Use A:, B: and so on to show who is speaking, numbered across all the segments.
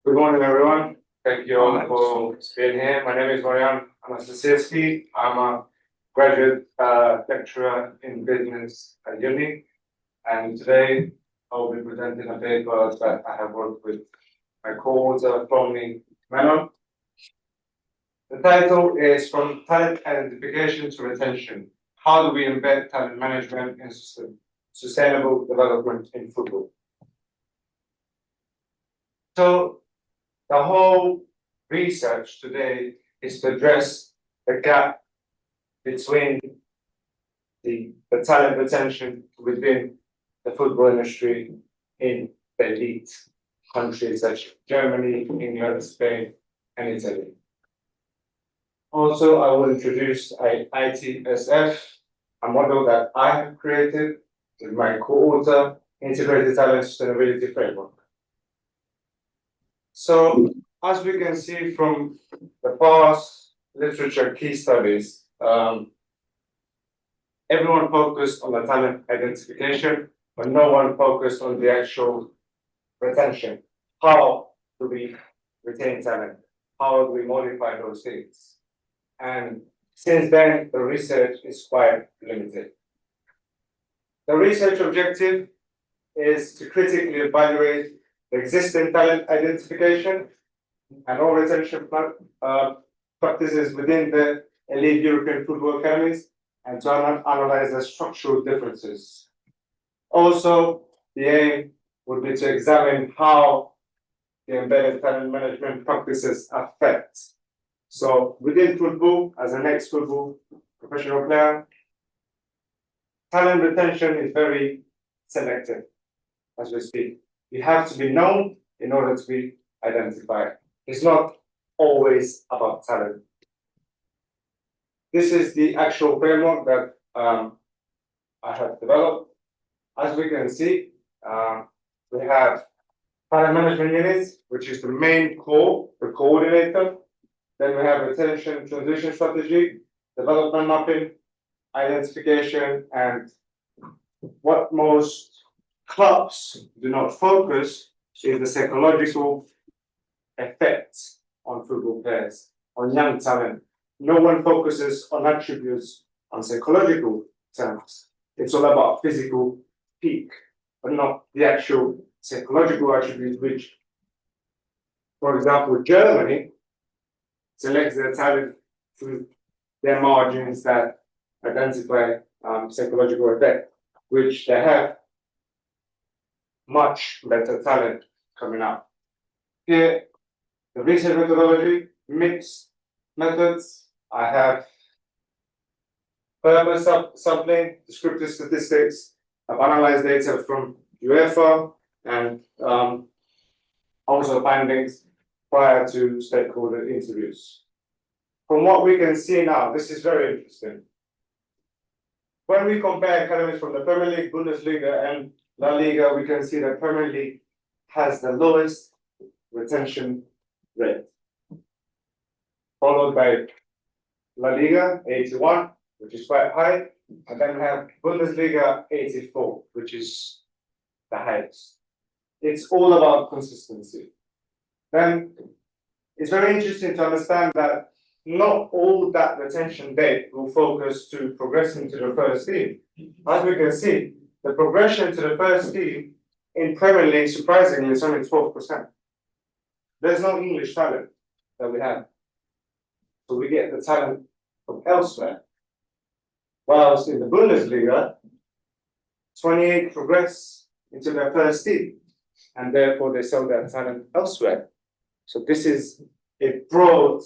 A: Good morning, everyone. Thank you all for being here. My name is Marjan Anastasieski. I'm a graduate lecturer in business at uni, and today I will be presenting a paper that I have worked with my co-author, Flomny, Menon. The title is From Talent Identification to Retention: How do we embed talent management in sustainable development in football? So the whole research today is to address the gap between the talent retention within the football industry in the elite countries such as Germany, England, Spain, and Italy. Also, I will introduce ITSF, a model that I have created with my co-author, Integrated Talent Sustainability Framework. So, as we can see from the past literature key studies, everyone focused on the talent identification, but no one focused on the actual retention. How do we retain talent? How do we modify those things? And since then, the research is quite limited. The research objective is to critically evaluate the existing talent identification and all retention practices within the elite European football academies and to analyze the structural differences. Also, the aim would be to examine how the embedded talent management practices affect. So within football, as an ex-football professional player, talent retention is very selective as we speak. You have to be known in order to be identified. It's not always about talent. This is the actual framework that I have developed. As we can see, we have talent management units, which is the main core, the coordinator. Then we have retention transition strategy, development mapping, identification, and what most clubs do not focus is the psychological effects on football players, on young talent. No one focuses on attributes on psychological terms. It's all about physical peak, but not the actual psychological attributes, which, for example, Germany selects their talent through their margins that identify psychological effect, which they have much better talent coming up. Here, the research methodology, mixed methods. I have verbal sampling, descriptive statistics. I've analyzed data from UEFA and also findings prior to stakeholder interviews. From what we can see now, this is very interesting. When we compare academies from the Premier League, Bundesliga, and La Liga, we can see that Premier League has the lowest retention rate, followed by La Liga, 81, which is quite high, and then we have Bundesliga, 84, which is the highest. It's all about consistency. Then it's very interesting to understand that not all that retention date will focus to progressing to the first team. As we can see, the progression to the first team in Premier League, surprisingly, is only 12%. There's no English talent that we have. So we get the talent from elsewhere. Whilst in the Bundesliga, 28 progress into their first team, and therefore they sell their talent elsewhere. So this is a broad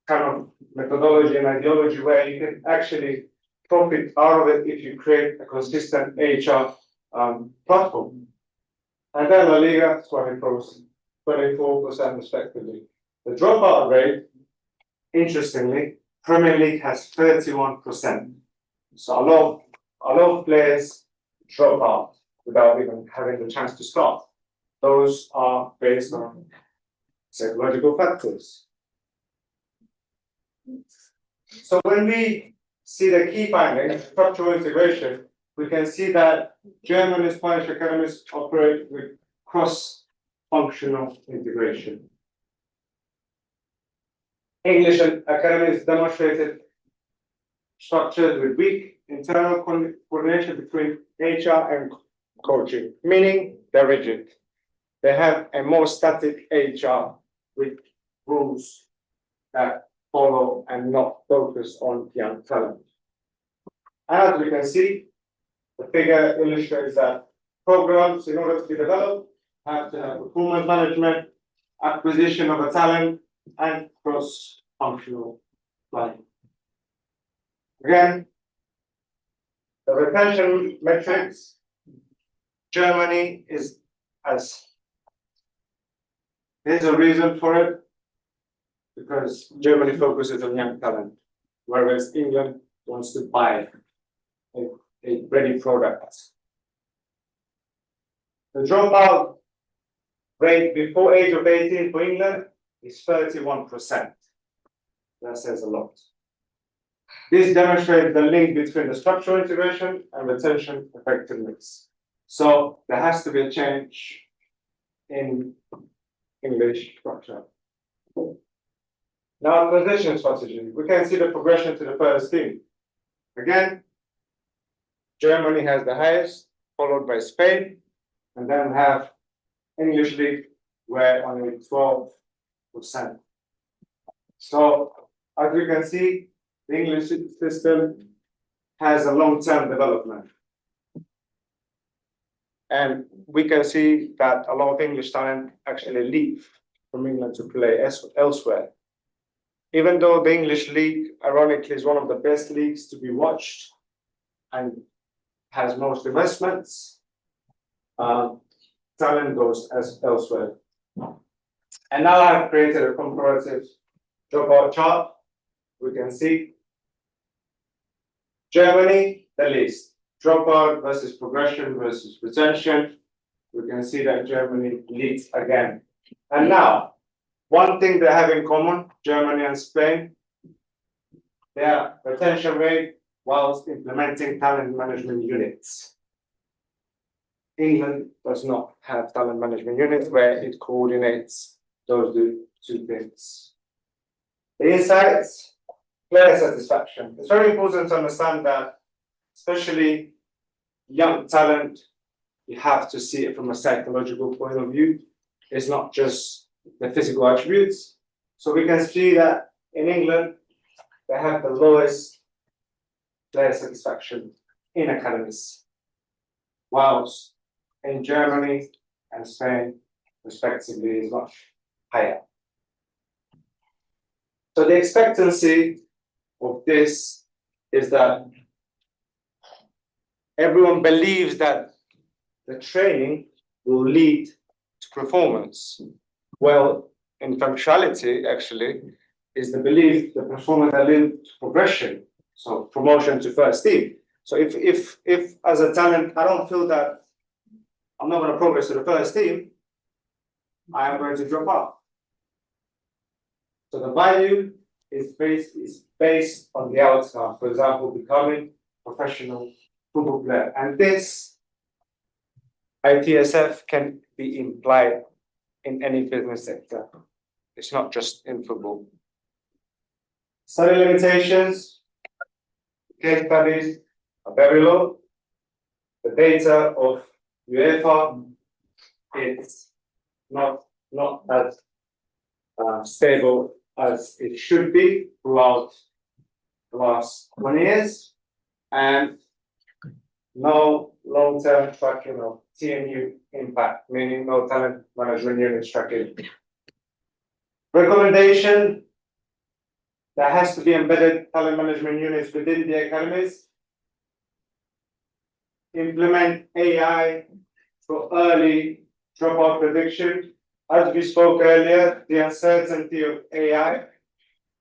A: kind of methodology and ideology where you can actually profit out of it if you create a consistent HR platform. And then La Liga, 24% respectively. The dropout rate, interestingly, Premier League has 31%. So a lot of players drop out without even having the chance to start. Those are based on psychological factors. So when we see the key findings, structural integration, we can see that German and Spanish academies operate with cross cross-functional integration. English academies demonstrated structures with weak internal coordination between HR and coaching, meaning they're rigid. They have a more static HR with rules that follow and not focus on young talent. As we can see, the figure illustrates that programs, in order to be developed, have to have performance management, acquisition of a talent, and cross-functional planning. Again, the retention metrics, Germany is as, there's a reason for it, because Germany focuses on young talent, whereas England wants to buy a ready product. The dropout rate before age of 18 for England is 31%. That says a lot. This demonstrates the link between the structural integration and retention effectiveness. So there has to be a change in English structure. Now, transition strategy. We can see the progression to the first theme. Again, Germany has the highest, followed by Spain, and then we have English League, where only 12%. So, as we can see, the English system has a long-term development. And we can see that a lot of English talent actually leave from England to play elsewhere. Even though the English League, ironically, is one of the best leagues to be watched and has most investments, talent goes elsewhere. And now I've created a comparative dropout chart. We can see Germany, the least. Dropout versus progression versus retention. We can see that Germany leads again. And now, one thing they have in common, Germany and Spain, their retention rate whilst implementing talent management units. England does not have talent management units where it coordinates those two things. The insights, player satisfaction. It's very important to understand that, especially young talent, you have to see it from a psychological point of view. It's not just the physical attributes. So we can see that in England, they have the lowest player satisfaction in academies, whilst in Germany and Spain, respectively, is much higher. So the expectancy of this is that everyone believes that the training will lead to performance. Well, in factuality, actually, is the belief that performance will lead to progression, so promotion to first team. So if as a talent, I don't feel that I'm not going to progress to the first team, I am going to drop out. So the value is based on the outcome. For example, becoming a professional football player. And this ITSF can be implied in any business sector. It's not just in football. Study limitations, case studies are very low. The data of UEFA is not as stable as it should be throughout the last 20 years, and no long-term tracking of TMU impact, meaning no talent management unit tracking. Recommendation: there has to be embedded talent management units within the academies. Implement AI for early dropout prediction. As we spoke earlier, the uncertainty of AI,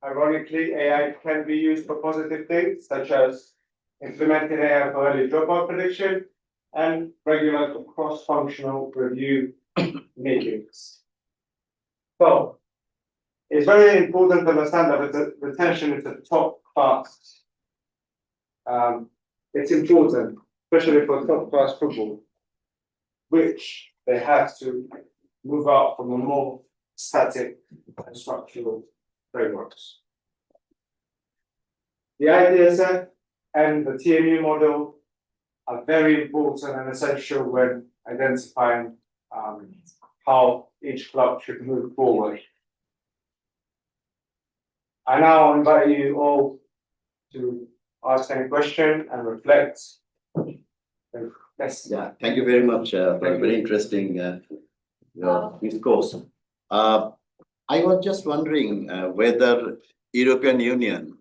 A: ironically, AI can be used for positive things, such as implementing AI for early dropout prediction and regular cross-functional review meetings. So, it's very important to understand that retention is a top class. It's important, especially for top class football, which they have to move out from a more static and structural frameworks. The ITSF and the TMU model are very important and essential when identifying how each club should move forward. I now invite you all to ask any question and reflect. Yes.
B: Yeah, thank you very much for a very interesting discourse. I was just wondering whether European Union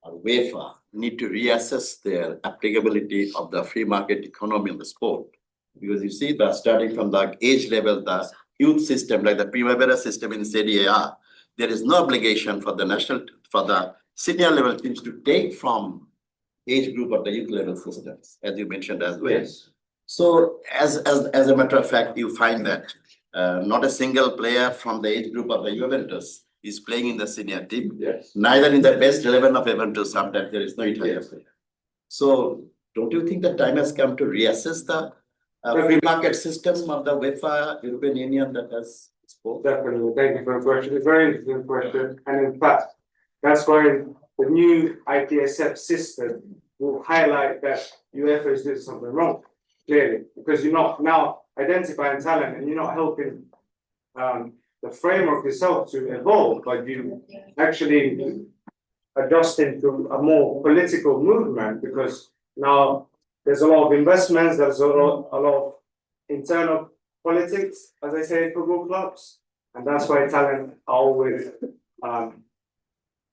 B: or UEFA need to reassess their applicability of the free market economy in the sport. Because you see that starting from the age level, the youth system, like the Primavera system in CBER, there is no obligation for the senior level teams to take from age group of the youth level systems, as you mentioned as well.
A: Yes.
B: So as a matter of fact, you find that not a single player from the age group of the Juventus is playing in the senior team.
A: Yes.
B: Neither in the best 11 of Juventus, sometimes there is no Italian player. So don't you think the time has come to reassess the free market system of the UEFA European Union that has spoke?
A: Definitely. Thank you for the question. It's a very interesting question. And in fact, that's why the new ITSF system will highlight that UEFA is doing something wrong, clearly, because you're not now identifying talent and you're not helping the framework itself to evolve, but you actually adjusting to a more political movement, because now there's a lot of investments, there's a lot of internal politics, as I say, in football clubs, and that's why talent are always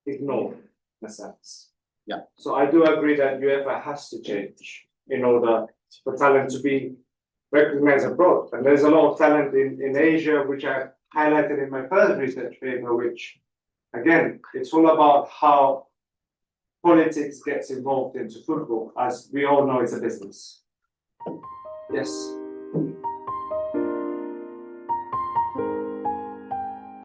A: ignored in a sense.
B: Yeah.
A: So I do agree that UEFA has to change in order for talent to be recognized abroad. And there's a lot of talent in Asia, which I highlighted in my first research paper, which again, it's all about how politics gets involved into football. As we all know, it's a business. Yes.